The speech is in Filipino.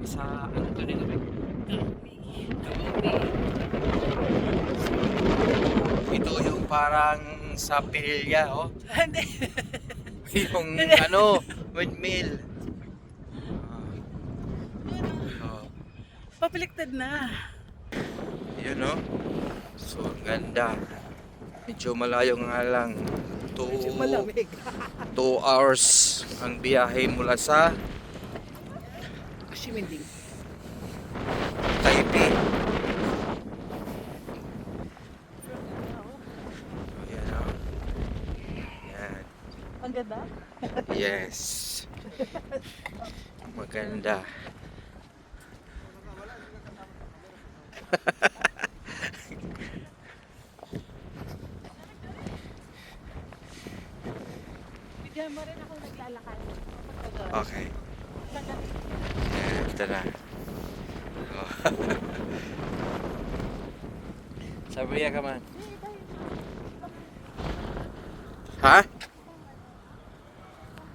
sa ano to nila rin? Ito yung parang sa pilya, oh. Hindi. Yung ano, windmill. Oh, Papaliktad na. yun, oh. So, ang ganda. Medyo malayo nga lang. Medyo malamig. 2 hours ang biyahe mula sa Shimending. Taipei. Ayan, oh. Yan. Ang ganda. Yes. Maganda. Bigyan mo rin ako naglalakad. Okay. Yan, ito na. Oh. Sabi ka man. Ha?